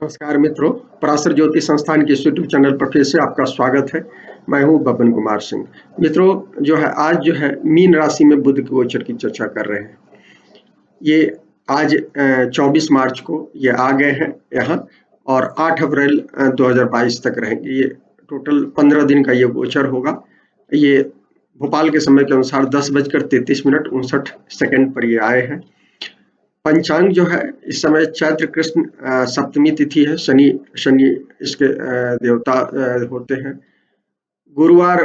नमस्कार मित्रों, पराशर ज्योति संस्थान के इस यूट्यूब चैनल पर फिर से आपका स्वागत है। मैं हूं बबन कुमार सिंह। मित्रों, आज जो है मीन राशि में बुध के गोचर की चर्चा कर रहे हैं। ये आज 24 मार्च को ये आ गए हैं यहाँ और 8 अप्रैल 2022 तक रहेंगे। ये टोटल 15 दिन का ये गोचर होगा। ये भोपाल के समय के अनुसार 10:33 पर ये आए हैं। पंचांग जो है इस समय चैत्र कृष्ण सप्तमी तिथि है। शनि शनि इसके देवता होते हैं। गुरुवार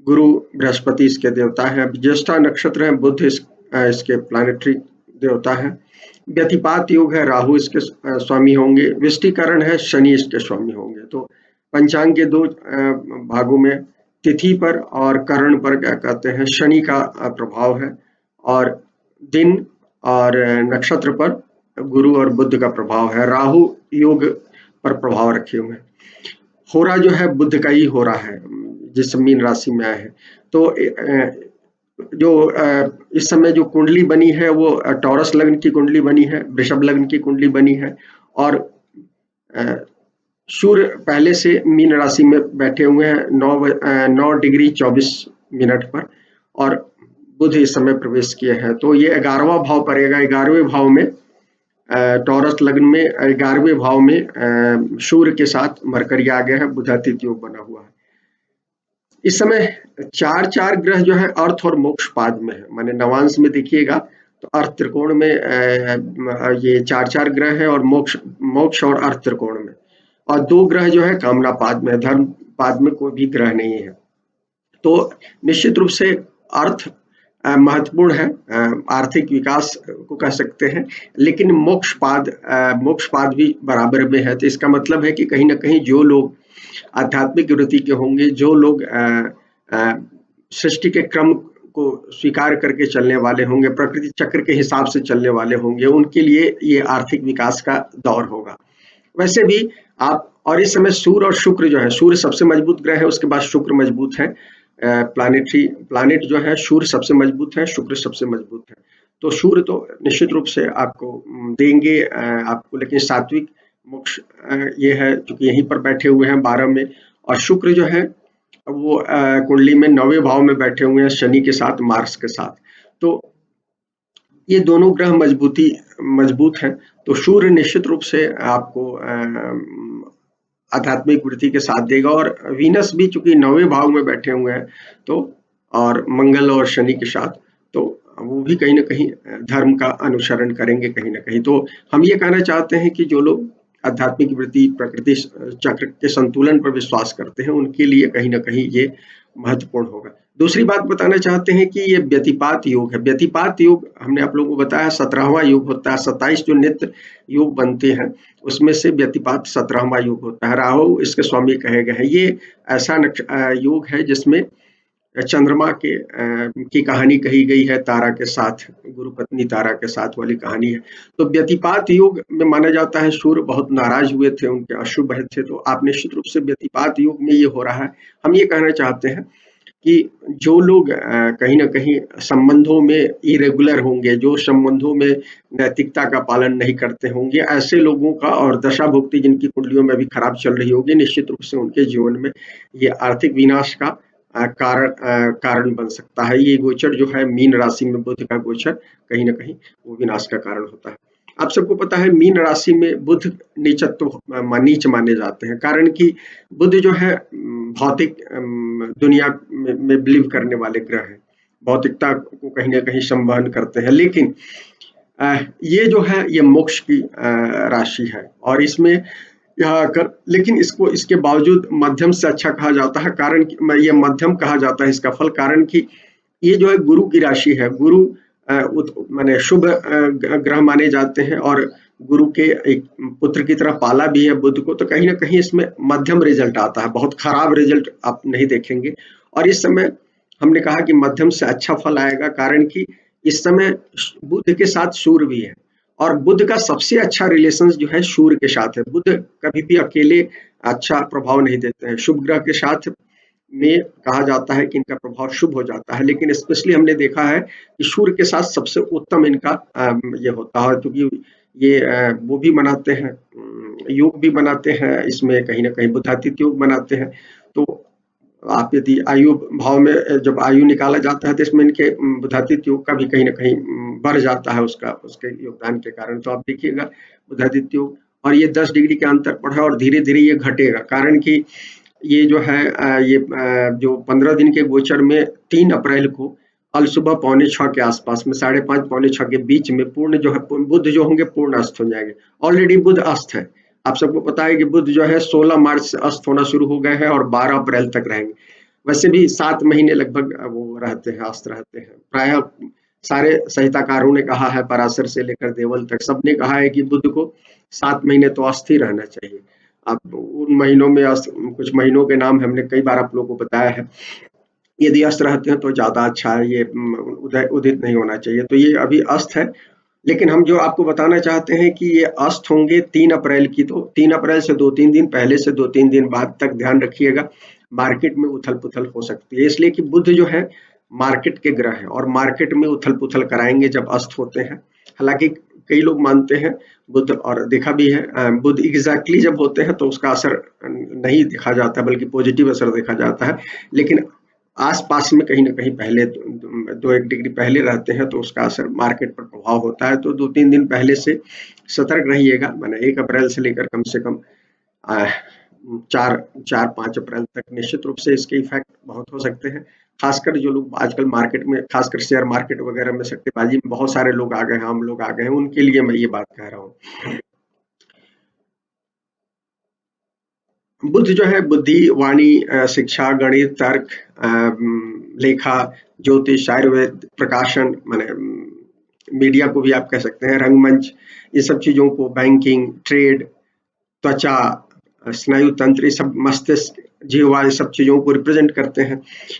गुरु बृहस्पति इसके देवता है। ज्येष्ठा नक्षत्र है। बुध इसके प्लानिटरी देवता है। व्यतिपात योग है। राहु इसके स्वामी होंगे। विष्टिकरण है। शनि इसके स्वामी होंगे। तो पंचांग के दो भागों में तिथि पर और करण पर क्या कहते हैं शनि का प्रभाव है, और दिन और नक्षत्र पर गुरु और बुध का प्रभाव है। राहु योग पर प्रभाव रखे हुए हैं। होरा जो है बुध का ही हो रहा है जिस मीन राशि में आए हैं। तो इस समय जो कुंडली बनी है वो टॉरस लग्न की कुंडली बनी है, वृषभ लग्न की कुंडली बनी है, और सूर्य पहले से मीन राशि में बैठे हुए हैं 9 डिग्री 24 मिनट पर, और बुध इस समय प्रवेश किए हैं। तो ये 11वां भाव पड़ेगा। 11वें भाव में टॉरस लग्न में 11वें भाव में सूर्य के साथ मरकरी आ गया है। बुधातीत योग बना हुआ है। इस समय चार ग्रह जो है अर्थ और मोक्ष पाद में है। माने नवांश में देखिएगा तो अर्थ त्रिकोण में ये चार ग्रह है, और मोक्ष और अर्थ त्रिकोण में, और 2 ग्रह जो है कामना पाद में, धर्म पाद में कोई भी ग्रह नहीं है। तो निश्चित रूप से अर्थ महत्वपूर्ण है, आर्थिक विकास को कह सकते हैं, लेकिन मोक्ष पाद भी बराबर में है। तो इसका मतलब है कि कहीं ना कहीं जो लोग आध्यात्मिक वृत्ति के होंगे, जो लोग सृष्टि के क्रम को स्वीकार करके चलने वाले होंगे, प्रकृति चक्र के हिसाब से चलने वाले होंगे, उनके लिए ये आर्थिक विकास का दौर होगा। वैसे भी आप, और इस समय सूर्य और शुक्र जो है, सूर्य सबसे मजबूत ग्रह है, उसके बाद शुक्र मजबूत है। प्लानिट जो है, सूर्य सबसे मजबूत है, शुक्र सबसे मजबूत है। तो सूर्य तो निश्चित रूप से आपको देंगे आपको, लेकिन सात्विक मोक्ष ये है क्योंकि यहीं पर बैठे हुए हैं 12 में, और शुक्र जो है वो कुंडली में 9वें भाव में बैठे हुए हैं शनि के साथ, मार्स के साथ। तो ये दोनों ग्रह मजबूत हैं। तो सूर्य निश्चित रूप से आपको आध्यात्मिक वृत्ति के साथ देगा, और वीनस भी चूंकि 9वें भाव में बैठे हुए हैं, तो और मंगल और शनि के साथ, तो वो भी कहीं ना कहीं धर्म का अनुसरण करेंगे कहीं ना कहीं। तो हम ये कहना चाहते हैं कि जो लोग आध्यात्मिक वृत्ति, प्रकृति चक्र के संतुलन पर विश्वास करते हैं, उनके लिए कहीं ना कहीं ये महत्वपूर्ण होगा। दूसरी बात बताना चाहते हैं कि ये व्यतिपात योग है। व्यतिपात योग हमने आप लोगों को बताया 17वां योग होता है। 27 जो नित्य योग बनते हैं उसमें से व्यतिपात 17वां योग होता है। राहु इसके स्वामी कहे गए हैं। ये ऐसा योग है जिसमें चंद्रमा की कहानी कही गई है, तारा के साथ, गुरु पत्नी तारा के साथ वाली कहानी है। तो व्यतिपात योग में माना जाता है सूर्य बहुत नाराज हुए थे, उनके अशुभ थे, तो आप निश्चित रूप से व्यतिपात योग में ये हो रहा है। हम ये कहना चाहते हैं कि जो लोग कहीं ना कहीं संबंधों में इरेगुलर होंगे, जो संबंधों में नैतिकता का पालन नहीं करते होंगे, ऐसे लोगों का, और दशा भुक्ति जिनकी कुंडलियों में भी खराब चल रही होगी, निश्चित रूप से उनके जीवन में ये आर्थिक विनाश का कारण बन सकता है। ये गोचर जो है मीन राशि में बुध का गोचर कहीं ना कहीं वो विनाश का कारण होता है। आप सबको पता है मीन राशि में बुध नीच माने जाते हैं, कारण कि बुध जो है भौतिक दुनिया में बिलीव करने वाले ग्रह हैं, भौतिकता को कहीं ना कहीं संवहन करते हैं। लेकिन ये जो है ये मोक्ष की राशि है, और इसमें लेकिन इसको इसके बावजूद मध्यम से अच्छा कहा जाता है। कारण ये मध्यम कहा जाता है इसका फल, कारण कि ये जो है गुरु की राशि है। गुरु माने शुभ ग्रह माने जाते हैं, और गुरु के एक पुत्र की तरह पाला भी है बुध को। तो कहीं ना कहीं इसमें मध्यम रिजल्ट आता है, बहुत खराब रिजल्ट आप नहीं देखेंगे। और इस समय हमने कहा कि मध्यम से अच्छा फल आएगा, कारण कि इस समय बुध के साथ सूर्य भी है, और बुध का सबसे अच्छा रिलेशन जो है सूर्य के साथ है। बुध कभी भी अकेले अच्छा प्रभाव नहीं देते हैं। शुभ ग्रह के साथ में कहा जाता है कि इनका प्रभाव शुभ हो जाता है, लेकिन स्पेशली हमने देखा है कि सूर्य के साथ सबसे उत्तम इनका ये होता है, क्योंकि ये वो भी मनाते हैं, योग भी बनाते हैं, इसमें कहीं न कहीं बुधातीत योग बनाते हैं। तो आप यदि आयु भाव में जब आयु निकाला जाता है तो इसमें इनके बुधातीत योग का भी कहीं न कहीं बढ़ जाता है उसका उसके योगदान के कारण। तो आप देखिएगा बुधातीत योग और ये 10 डिग्री के अंतर पर है और धीरे-धीरे ये घटेगा, कारण कि ये जो है जो 15 दिन के गोचर में 3 अप्रैल को कल सुबह पौने 6 के आसपास में 5:30 पौने 6 के बीच में पूर्ण जो है बुध जो होंगे पूर्ण अस्त हो जाएंगे। ऑलरेडी बुध अस्त है, आप सबको पता है कि बुध जो है 16 मार्च से अस्त होना शुरू हो गए हैं और 12 अप्रैल तक रहेंगे। वैसे भी 7 महीने लगभग वो रहते हैं, अस्त रहते हैं। प्रायः सारे संहिताकारों ने कहा है, पराशर से लेकर देवल तक सबने कहा है कि बुध को 7 महीने तो अस्त ही रहना चाहिए। अब उन महीनों में कुछ महीनों के नाम हमने कई बार आप लोगों को बताया है, यदि अस्त रहते हैं तो ज्यादा अच्छा है, ये उदय उदित नहीं होना चाहिए। तो ये अभी अस्त है, लेकिन हम जो आपको बताना चाहते हैं कि ये अस्त होंगे 3 अप्रैल की, तो 3 अप्रैल से 2-3 दिन पहले से 2-3 दिन बाद तक ध्यान रखिएगा, मार्केट में उथल-पुथल हो सकती है। इसलिए कि बुध जो है मार्केट के ग्रह हैं और मार्केट में उथल-पुथल कराएंगे जब अस्त होते हैं। हालांकि कई लोग मानते हैं बुध, और देखा भी है बुध एग्जैक्टली जब होते हैं तो उसका असर नहीं देखा जाता, बल्कि पॉजिटिव असर देखा जाता है, लेकिन आस-पास में कहीं न कहीं पहले 2-1 डिग्री पहले रहते हैं तो उसका असर मार्केट पर प्रभाव होता है। तो 2-3 दिन पहले से सतर्क रहिएगा, माने 1 अप्रैल से लेकर कम से कम 4-5 अप्रैल तक निश्चित रूप से इसके इफेक्ट बहुत हो सकते हैं। खासकर जो लोग आजकल मार्केट में, खासकर शेयर मार्केट वगैरह में सट्टेबाजी में बहुत सारे लोग आ गए हैं, आम लोग आ गए हैं, उनके लिए मैं ये बात कह रहा हूँ। बुध जो है बुद्धि, वाणी, शिक्षा, गणित, तर्क, लेखा, ज्योतिष, आयुर्वेद, प्रकाशन, माने मीडिया को भी आप कह सकते हैं, रंगमंच, ये सब चीजों को, बैंकिंग, ट्रेड, त्वचा, स्नायु तंत्र, ये सब मस्तिष्क, जीवा, ये सब चीजों को रिप्रेजेंट करते हैं।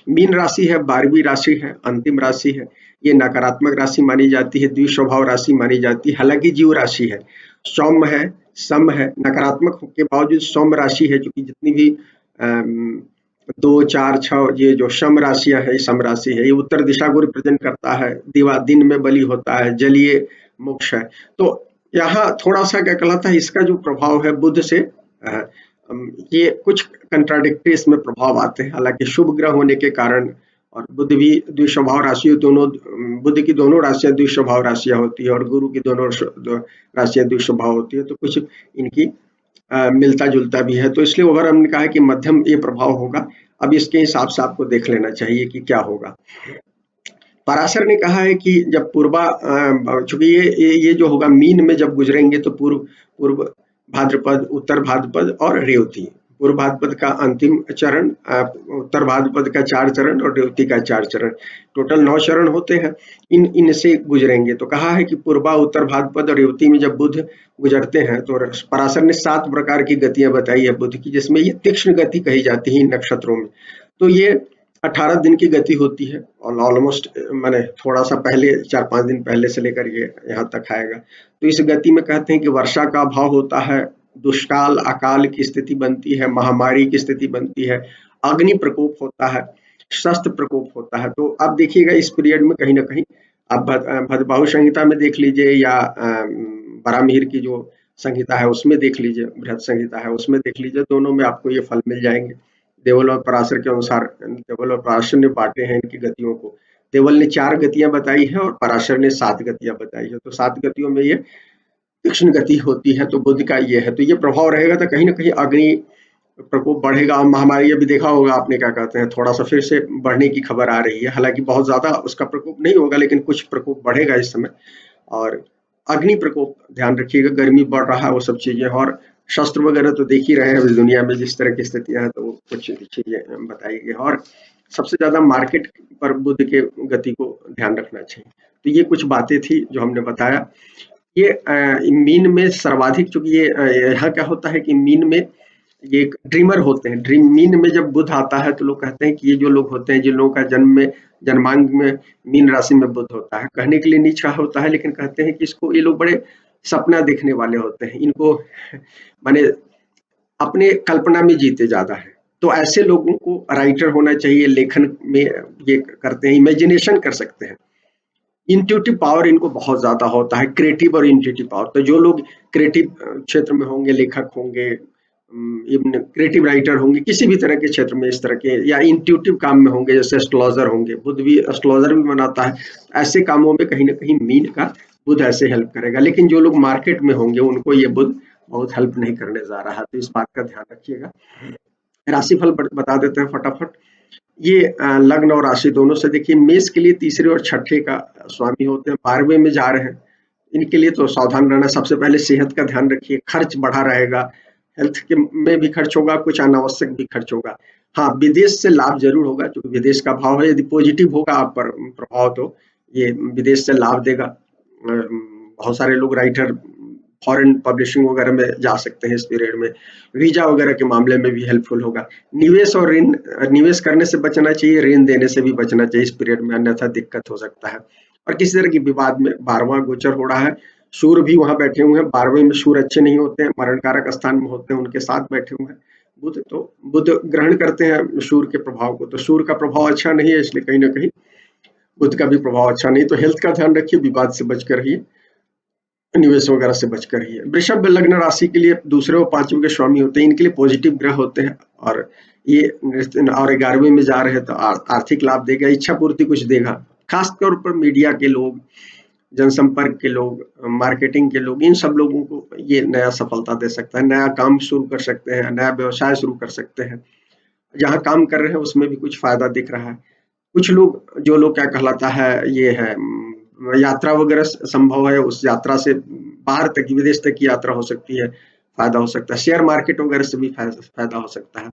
मीन राशि है, 12वीं राशि है, अंतिम राशि है, ये नकारात्मक राशि मानी जाती है, द्विस्वभाव राशि मानी जाती है, हालांकि जीव राशि है, सौम्य है, सम है, नकारात्मक के बावजूद सौम्य राशि है, क्योंकि जितनी भी 2, 4, 6 ये जो सम राशियां है, सम राशि है, ये उत्तर दिशा को रिप्रेजेंट करता है, दिवा दिन में बलि होता है, जलीय मोक्ष है। तो यहाँ थोड़ा सा क्या कहलाता है, इसका जो प्रभाव है बुध से ये कुछ कंट्राडिक्टरी इसमें प्रभाव आते हैं, हालांकि शुभ ग्रह होने के कारण, और बुध भी द्विस्वभाव राशि, दोनों बुध की दोनों राशियां द्विस्वभाव राशियां होती है और गुरु की दोनों राशियां द्विस्वभाव होती है, तो कुछ इनकी मिलता जुलता भी है। तो इसलिए ओवर हमने कहा है कि मध्यम ये प्रभाव होगा। अब इसके हिसाब से आपको देख लेना चाहिए कि क्या होगा। पराशर ने कहा है कि जब पूर्वा चूंकि ये जो होगा मीन में जब गुजरेंगे तो पूर्व भाद्रपद, उत्तर भाद्रपद और रेवती, पूर्व भाद्रपद का अंतिम चरण, उत्तर भाद्रपद का 4 चरण और रेवती का 4 चरण, टोटल 9 चरण होते हैं, इनसे गुजरेंगे। तो कहा है कि पूर्वा, उत्तर भाद्रपद और रेवती में जब बुध गुजरते हैं तो पराशर ने 7 प्रकार की गतियां बताई है बुध की, जिसमें ये तीक्ष्ण गति कही जाती है इन नक्षत्रों में। तो ये 18 दिन की गति होती है और ऑलमोस्ट मैंने थोड़ा सा पहले 4-5 दिन पहले से लेकर ये यहाँ तक आएगा। तो इस गति में कहते हैं कि वर्षा का अभाव होता है, दुष्काल अकाल की स्थिति बनती है, महामारी की स्थिति बनती है, अग्नि प्रकोप होता है, शस्त्र प्रकोप होता है। तो आप देखिएगा इस पीरियड में कहीं ना कहीं आप भद्रबाहु संहिता में देख लीजिए या बरामिहिर की जो संहिता है उसमें देख लीजिए, बृहद संहिता है उसमें देख लीजिए, दोनों में आपको ये फल मिल जाएंगे। देवल और पराशर के अनुसार देवल और पराशर ने बांटे हैं इनकी गतियों को। देवल ने 4 गतियां बताई है और पराशर ने 7 गतियां बताई है। तो 7 गतियों में ये तीक्ष्ण गति होती है, तो बुध का ये है, तो ये प्रभाव रहेगा। तो कहीं ना कहीं अग्नि प्रकोप बढ़ेगा। महामारी अभी देखा होगा आपने, क्या कहते हैं, थोड़ा सा फिर से बढ़ने की खबर आ रही है, हालांकि बहुत ज्यादा उसका प्रकोप नहीं होगा, लेकिन कुछ प्रकोप बढ़ेगा इस समय। और अग्नि प्रकोप ध्यान रखिएगा, गर्मी बढ़ रहा है, वो सब चीजें, और शस्त्र वगैरह तो देख ही रहे हैं दुनिया में जिस तरह की स्थितियां हैं, तो वो कुछ चीजें बताई गई। और सबसे ज्यादा मार्केट पर बुध के गति को ध्यान रखना चाहिए। तो ये कुछ बातें थी जो हमने बताया। ये मीन में सर्वाधिक, चूंकि ये यहाँ क्या होता है कि मीन में ये ड्रीमर होते हैं। ड्रीम मीन में जब बुध आता है तो लोग कहते हैं कि ये जो लोग होते हैं, जिन लोगों का जन्म में जन्मांग में मीन राशि में बुध होता है, कहने के लिए नीचा होता है, लेकिन कहते हैं कि इसको ये लोग बड़े सपना देखने वाले होते हैं, इनको माने अपने कल्पना में जीते ज्यादा है, तो ऐसे लोगों को राइटर होना चाहिए, लेखन में ये करते हैं, इमेजिनेशन कर सकते हैं। इंट्यूटिव पावर इनको बहुत ज्यादा होता है, क्रिएटिव और इंट्यूटिव पावर। तो जो लोग क्रिएटिव क्षेत्र में होंगे, लेखक होंगे, इवन क्रिएटिव राइटर होंगे, किसी भी तरह के क्षेत्र में इस तरह के, या इंट्यूटिव काम में होंगे, जैसे एस्ट्रोलॉजर होंगे, बुध भी एस्ट्रोलॉजर भी बनाता है, ऐसे कामों में कहीं ना कहीं मीन का बुध ऐसे हेल्प करेगा। लेकिन जो लोग मार्केट में होंगे उनको ये बुध बहुत हेल्प नहीं करने जा रहा है, तो इस बात का ध्यान रखिएगा। राशिफल बता देते हैं फटाफट। ये लग्न और राशि दोनों से देखिए, मेष के लिए तीसरे और छठे का स्वामी होते हैं, 12वें में जा रहे हैं। इनके लिए तो सावधान रहना, सबसे पहले सेहत का ध्यान रखिए, खर्च बढ़ा रहेगा, हेल्थ के में भी खर्च होगा, कुछ अनावश्यक भी खर्च होगा। हाँ, विदेश से लाभ जरूर होगा, क्योंकि विदेश का भाव है, यदि पॉजिटिव होगा आप पर प्रभाव तो ये विदेश से लाभ देगा। बहुत सारे लोग राइटर फॉरेन पब्लिशिंग वगैरह में जा सकते हैं इस पीरियड में, वीजा वगैरह के मामले में भी हेल्पफुल होगा। निवेश और ऋण, निवेश करने से बचना चाहिए, ऋण देने से भी बचना चाहिए इस पीरियड में, अन्यथा दिक्कत हो सकता है। और किसी तरह की विवाद में 12वां गोचर हो रहा है, सूर्य भी वहां बैठे हुए हैं, 12वें में सूर्य अच्छे नहीं होते हैं, मरण कारक स्थान में होते हैं, उनके साथ बैठे हुए हैं बुध, तो बुध ग्रहण करते हैं सूर्य के प्रभाव को, तो सूर्य का प्रभाव अच्छा नहीं है, इसलिए कहीं ना कहीं बुध का भी प्रभाव अच्छा नहीं। तो हेल्थ का ध्यान रखिए, विवाद से बचकर रहिए, निवेश वगैरह से बचकर ही है। वृषभ लग्न राशि के लिए दूसरे और 5वें के स्वामी होते हैं, इनके लिए पॉजिटिव ग्रह होते हैं, और ये और 11वें में जा रहे हैं, तो आर्थिक लाभ देगा, इच्छा पूर्ति कुछ देगा। खास तौर पर मीडिया के लोग, जनसंपर्क के लोग, मार्केटिंग के लोग, इन सब लोगों को ये नया सफलता दे सकता है, नया काम शुरू कर सकते हैं, नया व्यवसाय शुरू कर सकते हैं, जहाँ काम कर रहे हैं उसमें भी कुछ फायदा दिख रहा है। कुछ लोग, जो लोग क्या कहलाता है, ये है यात्रा वगैरह संभव है, उस यात्रा से बाहर तक, विदेश तक की यात्रा हो सकती है, फायदा हो सकता है, शेयर मार्केट वगैरह से भी फायदा हो सकता है।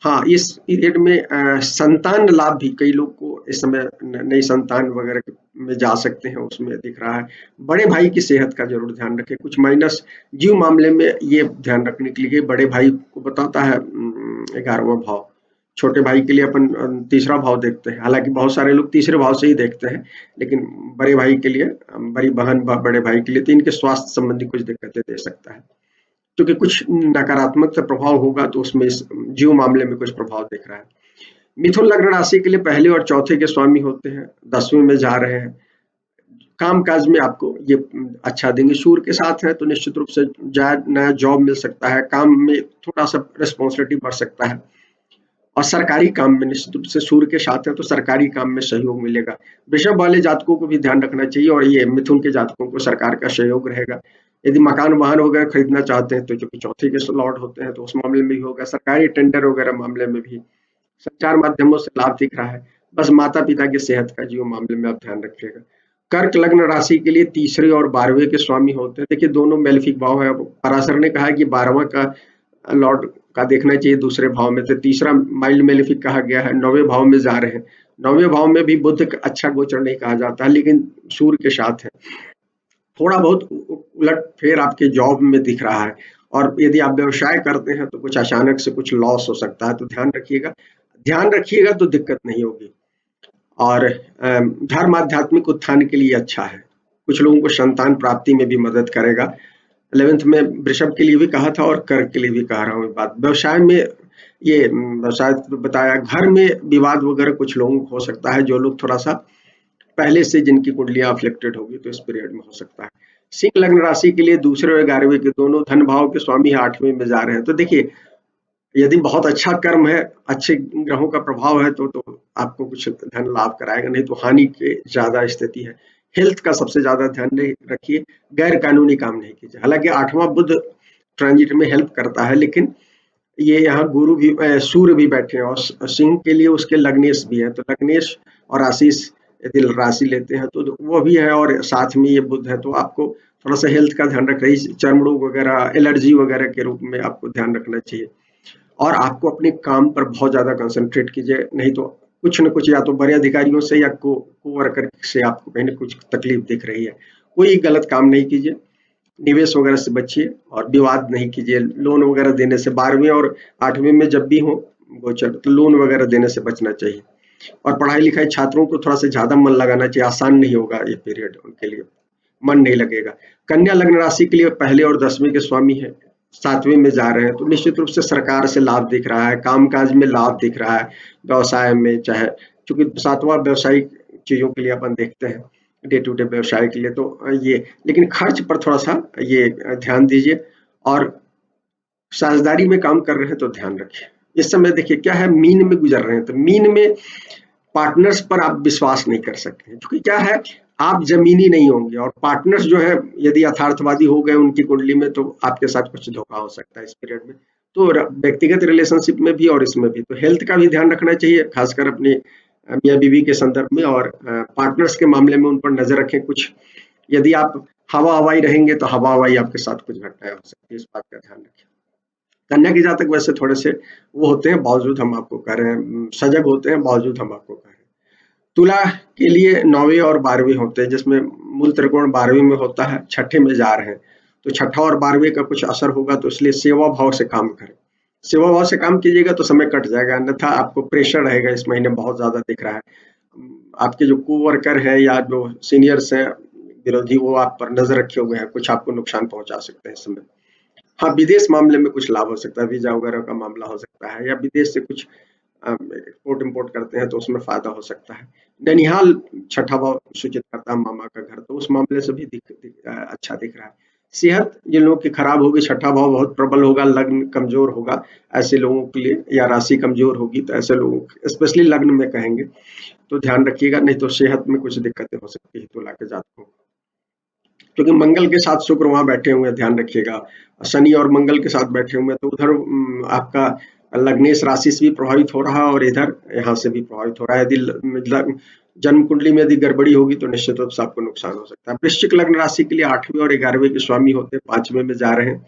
हाँ, इस पीरियड में संतान लाभ भी कई लोग को इस समय नई संतान वगैरह में जा सकते हैं, उसमें दिख रहा है। बड़े भाई की सेहत का जरूर ध्यान रखें, कुछ माइनस जीव मामले में ये ध्यान रखने के लिए, बड़े भाई को बताता है 11वां भाव, छोटे भाई के लिए अपन तीसरा भाव देखते हैं, हालांकि बहुत सारे लोग तीसरे भाव से ही देखते हैं, लेकिन बड़े भाई के लिए, बड़ी बहन बड़े भाई के लिए, तो इनके स्वास्थ्य संबंधी कुछ दिक्कतें दे सकता है, क्योंकि कुछ नकारात्मक प्रभाव होगा, तो उसमें इस जीव मामले में कुछ प्रभाव दिख रहा है। मिथुन लग्न राशि के लिए पहले और चौथे के स्वामी होते हैं, 10वें में जा रहे हैं, काम काज में आपको ये अच्छा देंगे, सूर्य के साथ है तो निश्चित रूप से नया जॉब मिल सकता है, काम में थोड़ा सा रिस्पॉन्सिबिलिटी बढ़ सकता है, और सरकारी काम में निश्चित रूप से सूर्य के साथ है तो सरकारी काम में सहयोग मिलेगा। वृषभ वाले जातकों को भी ध्यान रखना चाहिए, और ये मिथुन के जातकों को सरकार का सहयोग रहेगा। यदि मकान वाहन वगैरह खरीदना चाहते हैं तो जो कि चौथे के लॉर्ड होते हैं, तो उस मामले में भी होगा, सरकारी टेंडर वगैरह मामले में भी, संचार माध्यमों से लाभ दिख रहा है। बस माता पिता की सेहत का जीवन मामले में आप ध्यान रखिएगा। कर्क लग्न राशि के लिए तीसरे और 12वें के स्वामी होते हैं, देखिए दोनों मेलेफिक भाव है। पराशर ने कहा कि 12वां का लॉर्ड का देखना चाहिए दूसरे भाव में, तो तीसरा माइल्ड मेलेफिक कहा गया है, 9वें भाव में जा रहे हैं। 9वें भाव में भी बुध का अच्छा गोचर नहीं कहा जाता है, लेकिन सूर्य के साथ है, थोड़ा बहुत उलट फेर आपके जॉब में दिख रहा है, और यदि आप व्यवसाय करते हैं तो कुछ अचानक से कुछ लॉस हो सकता है, तो ध्यान रखिएगा तो दिक्कत नहीं होगी। और धर्म आध्यात्मिक उत्थान के लिए अच्छा है, कुछ लोगों को संतान प्राप्ति में भी मदद करेगा। 11th में वृषभ के लिए भी कहा था और कर्क के लिए भी कह रहा हूँ बात। व्यवसाय में ये व्यवसाय तो बताया, घर में विवाद वगैरह कुछ लोगों को हो सकता है, जो लोग थोड़ा सा पहले से जिनकी कुंडलियां अफ्लिक्टेड होगी, तो इस पीरियड में हो सकता है। सिंह लग्न राशि के लिए दूसरे और 11वें के दोनों धन भाव के स्वामी 8वें में जा रहे हैं, तो देखिए यदि बहुत अच्छा कर्म है, अच्छे ग्रहों का प्रभाव है, तो आपको कुछ धन लाभ कराएगा, नहीं तो हानि की ज्यादा स्थिति है। हेल्थ का सबसे ज्यादा ध्यान रखिए, गैर कानूनी काम नहीं कीजिए। हालांकि 8वां बुध ट्रांजिट में हेल्प करता है, लेकिन ये यहाँ गुरु भी, सूर्य भी बैठे हैं, और सिंह के लिए उसके लग्नेश भी है, तो लग्नेश और आशीष यदि राशि लेते हैं तो वो भी है, और साथ में ये बुध है, तो आपको थोड़ा सा हेल्थ का ध्यान रखना चाहिए, चर्म रोग वगैरह, एलर्जी वगैरह के रूप में आपको ध्यान रखना चाहिए। और आपको अपने काम पर बहुत ज्यादा कंसंट्रेट कीजिए, नहीं तो कुछ न कुछ, या तो बड़े अधिकारियों से या को वर्कर से आपको कहीं ना कुछ तकलीफ दिख रही है। कोई गलत काम नहीं कीजिए, निवेश वगैरह से बचिए, और विवाद नहीं कीजिए, लोन वगैरह देने से 12वें और 8वें में जब भी हो गोचर, तो लोन वगैरह देने से बचना चाहिए। और पढ़ाई लिखाई छात्रों को थोड़ा सा ज्यादा मन लगाना चाहिए, आसान नहीं होगा ये पीरियड उनके लिए, मन नहीं लगेगा। कन्या लग्न राशि के लिए पहले और 10वें के स्वामी है, सातवें में जा रहे हैं, तो निश्चित रूप से सरकार से लाभ दिख रहा है, कामकाज में लाभ दिख रहा है, व्यवसाय में, चाहे चूंकि सातवां व्यवसायिक चीजों के लिए अपन देखते हैं, डे टू डे व्यवसाय के लिए, तो ये, लेकिन खर्च पर थोड़ा सा ये ध्यान दीजिए, और साझेदारी में काम कर रहे हैं तो ध्यान रखिए। इस समय देखिए क्या है, मीन में गुजर रहे हैं, तो मीन में पार्टनर्स पर आप विश्वास नहीं कर सकते हैं, क्योंकि क्या है, आप जमीनी नहीं होंगे, और पार्टनर्स जो है यदि यथार्थवादी हो गए उनकी कुंडली में, तो आपके साथ कुछ धोखा हो सकता है इस पीरियड में। तो व्यक्तिगत रिलेशनशिप में भी और इसमें भी, तो हेल्थ का भी ध्यान रखना चाहिए, खासकर अपनी मियाँ बीवी के संदर्भ में, और पार्टनर्स के मामले में उन पर नजर रखें। कुछ यदि आप हवा हवाई रहेंगे तो हवा हवाई आपके साथ कुछ घटनाएं हो सकती है, इस बात का ध्यान रखें। कन्या के जातक वैसे थोड़े से वो होते हैं, बावजूद हम आपको कह रहे हैं, सजग होते हैं, बावजूद हम आपको कह रहे हैं। तुला के लिए 9वें और 12वें होते हैं, जिसमें मूल त्रिकोण 12वें में होता है, छठे में जा रहे हैं, तो छठा और 12वें का कुछ असर होगा, तो इसलिए सेवा भाव से काम करें। सेवा भाव से काम कीजिएगा तो समय कट जाएगा, अन्यथा आपको प्रेशर रहेगा इस महीने बहुत ज्यादा दिख रहा है। आपके जो कोवर्कर है या जो सीनियर्स हैं विरोधी, वो आप पर नजर रखे हुए हैं, कुछ आपको नुकसान पहुंचा सकते हैं इस समय। हाँ, विदेश मामले में कुछ लाभ हो सकता है, वीजा वगैरह का मामला हो सकता है, या विदेश से कुछ एक्सपोर्ट इम्पोर्ट करते हैं तो उसमें फायदा हो सकता है। ननिहाल छठा भाव सूचित करता है मामा का घर, तो उस मामले से भी अच्छा दिख रहा है। सेहत जिन लोगों की खराब होगी, छठा भाव बहुत प्रबल होगा, लग्न कमजोर होगा, ऐसे लोगों के लिए, या राशि कमजोर होगी, तो ऐसे लोगों स्पेशली लग्न में कहेंगे तो ध्यान रखिएगा, नहीं तो सेहत में कुछ दिक्कतें हो सकती है तुला के जातकों को, क्योंकि मंगल के साथ शुक्र वहां बैठे हुए हैं, ध्यान रखिएगा। शनि और मंगल के साथ बैठे हुए हैं, तो उधर आपका लग्नेश राशि से भी प्रभावित हो रहा है, और इधर यहाँ से भी प्रभावित हो रहा है। यदि जन्म कुंडली में यदि गड़बड़ी होगी तो निश्चित रूप से आपको नुकसान हो सकता है। वृश्चिक लग्न राशि के लिए 8वें और 11वें के स्वामी होते हैं, 5वें में जा रहे हैं,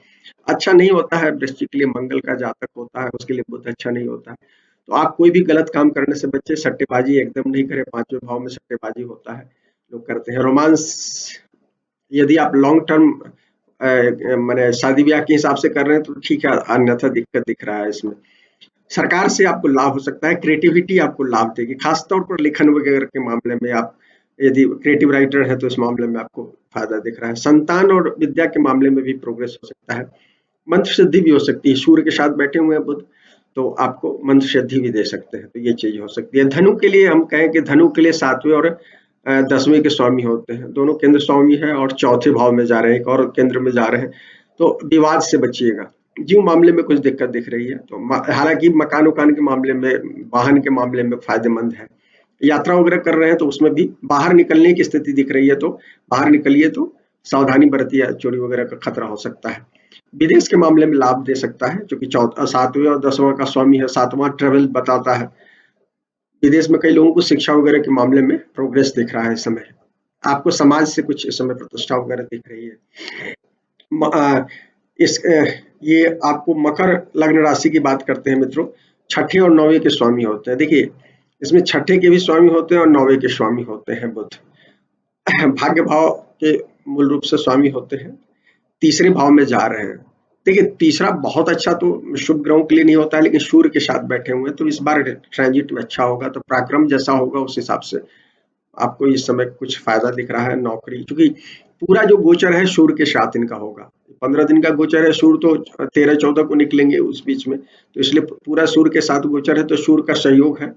अच्छा नहीं होता है। वृश्चिक के लिए मंगल का जातक होता है, उसके लिए बुध अच्छा नहीं होता है, तो आप कोई भी गलत काम करने से बच्चे, सट्टेबाजी एकदम नहीं करें, 5वें भाव में सट्टेबाजी होता है, लोग करते हैं। रोमांस यदि आप लॉन्ग टर्म मैंने शादी ब्याह के हिसाब से कर रहे हैं तो ठीक है, अन्यथा दिक्कत दिख रहा है इसमें। सरकार से आपको लाभ हो सकता है, क्रिएटिविटी आपको लाभ देगी, खासतौर पर लेखन वगैरह के मामले में, आप यदि क्रिएटिव राइटर है तो इस मामले में आपको फायदा दिख रहा है। संतान और विद्या के मामले में भी प्रोग्रेस हो सकता है, मंत्र सिद्धि भी हो सकती है, सूर्य के साथ बैठे हुए हैं बुध, तो आपको मंत्र सिद्धि भी दे सकते हैं, तो ये चीज हो सकती है। धनु के लिए हम कहें कि धनु के लिए 7वें और 10वें के स्वामी होते हैं, दोनों केंद्र स्वामी है, और चौथे भाव में जा रहे हैं, एक और केंद्र में जा रहे हैं, तो विवाद से बचिएगा। जीव मामले में कुछ दिक्कत दिख रही है, तो हालांकि मकान उकान के मामले में, वाहन के मामले में फायदेमंद है। यात्रा वगैरह कर रहे हैं तो उसमें भी बाहर निकलने की स्थिति दिख रही है, तो बाहर निकलिए तो सावधानी बरतिए, चोरी वगैरह का खतरा हो सकता है। विदेश के मामले में लाभ दे सकता है, जो कि 7वें और 10वां का स्वामी है, 7वां ट्रेवल बताता है। विदेश में कई लोगों को शिक्षा वगैरह के मामले में प्रोग्रेस दिख रहा है इस समय, आपको समाज से कुछ इस समय प्रतिष्ठा वगैरह दिख रही है। इस ये आपको मकर लग्न राशि की बात करते हैं मित्रों, छठे और 9वें के स्वामी होते हैं। देखिए इसमें छठे के भी स्वामी होते हैं और 9वें के स्वामी होते हैं बुध। भाग्य भाव के मूल रूप से स्वामी होते हैं, तीसरे भाव में जा रहे हैं। देखिए तीसरा बहुत अच्छा तो शुभ ग्रहों के लिए नहीं होता है, लेकिन सूर्य के साथ बैठे हुए हैं, तो इस बार ट्रांजिट में अच्छा होगा, तो पराक्रम जैसा होगा उस हिसाब से आपको इस समय कुछ फायदा दिख रहा है। नौकरी, क्योंकि पूरा जो गोचर है सूर्य के साथ इनका होगा, 15 दिन का गोचर है, सूर्य तो 13-14 को निकलेंगे उस बीच में, तो इसलिए पूरा सूर्य के साथ गोचर है, तो सूर्य का सहयोग है,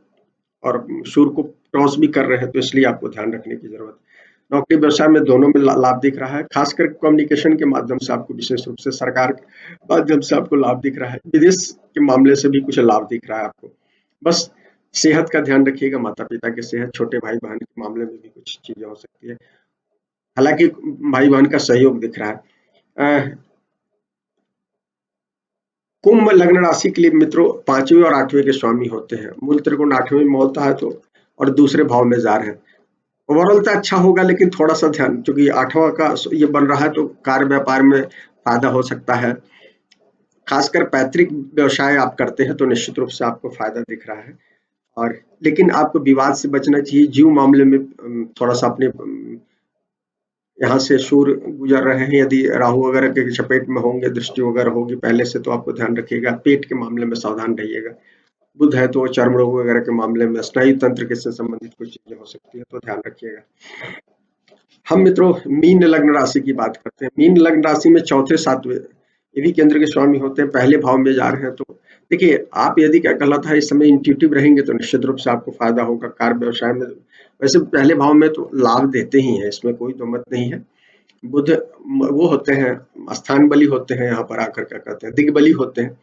और सूर्य को क्रॉस भी कर रहे हैं, तो इसलिए आपको ध्यान रखने की जरूरत है। नौकरी व्यवसाय में दोनों में लाभ दिख रहा है, खासकर कम्युनिकेशन के माध्यम से आपको, विशेष रूप से सरकार के माध्यम से आपको लाभ दिख रहा है। विदेश के मामले से भी कुछ लाभ दिख रहा है आपको, बस सेहत का ध्यान रखिएगा, माता पिता की सेहत, छोटे भाई बहन के मामले में भी कुछ चीजें हो सकती है, हालांकि भाई बहन का सहयोग दिख रहा है। कुंभ लग्न राशि के लिए मित्रों 5वें और 8वें के स्वामी होते हैं, मूल त्रिकोण 8वें में होता है, तो और दूसरे भाव में जा रहे हैं। ओवरऑल तो अच्छा होगा, लेकिन थोड़ा सा ध्यान, क्योंकि 8वां का ये बन रहा है, तो कार्य व्यापार में फायदा हो सकता है, खासकर पैतृक व्यवसाय आप करते हैं तो निश्चित रूप से आपको फायदा दिख रहा है। और लेकिन आपको विवाद से बचना चाहिए, जीव मामले में थोड़ा सा अपने यहाँ से सूर्य गुजर रहे हैं, यदि राहु वगैरह के चपेट में होंगे, दृष्टि वगैरह होगी पहले से, तो आपको ध्यान रखिएगा, पेट के मामले में सावधान रहिएगा। बुध है तो चर्म रोग वगैरह के मामले में, स्नायु तंत्र के से संबंधित कुछ चीजें हो सकती है, तो ध्यान रखिएगा। हम मित्रों मीन लग्न राशि की बात करते हैं। मीन लग्न राशि में चौथे 7वें ये भी केंद्र के स्वामी होते हैं, पहले भाव में जा रहे हैं। तो देखिए, आप यदि क्या कहलाता है इस समय इंट्यूटिव रहेंगे तो निश्चित रूप से आपको फायदा होगा कार्य व्यवसाय में। वैसे पहले भाव में तो लाभ देते ही हैं, इसमें कोई दो मत नहीं है। बुध वो होते हैं, स्थान बली होते हैं, यहाँ पर आकर क्या कहते हैं दिग्बली होते हैं।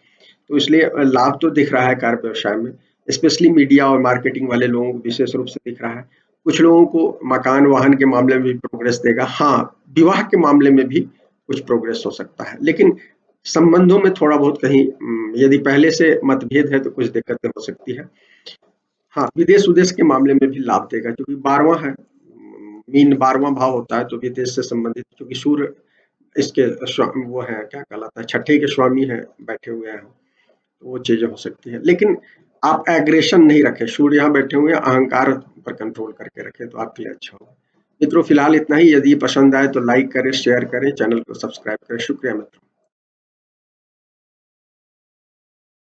तो इसलिए लाभ तो दिख रहा है कार्य व्यवसाय में, स्पेशली मीडिया और मार्केटिंग वाले लोगों को विशेष रूप से दिख रहा है। कुछ लोगों को मकान वाहन के मामले में भी प्रोग्रेस देगा। हाँ, विवाह के मामले में भी कुछ प्रोग्रेस हो सकता है, लेकिन संबंधों में थोड़ा बहुत कहीं यदि पहले से मतभेद है तो कुछ दिक्कतें हो सकती है। हाँ, विदेश उदेश के मामले में भी लाभ देगा, क्योंकि 12वां है, मीन 12वां भाव होता है, तो विदेश से संबंधित, क्योंकि सूर्य इसके वो है क्या कहलाता है छठे के स्वामी है, बैठे हुए हैं, तो वो चीजें हो सकती है। लेकिन आप एग्रेशन नहीं रखें, सूर्य यहाँ बैठे हुए हैं, अहंकार पर कंट्रोल करके रखें तो आपके लिए अच्छा होगा। मित्रों, फिलहाल इतना ही। यदि पसंद आए तो लाइक करें, शेयर करें, चैनल को सब्सक्राइब करें। शुक्रिया मित्रों।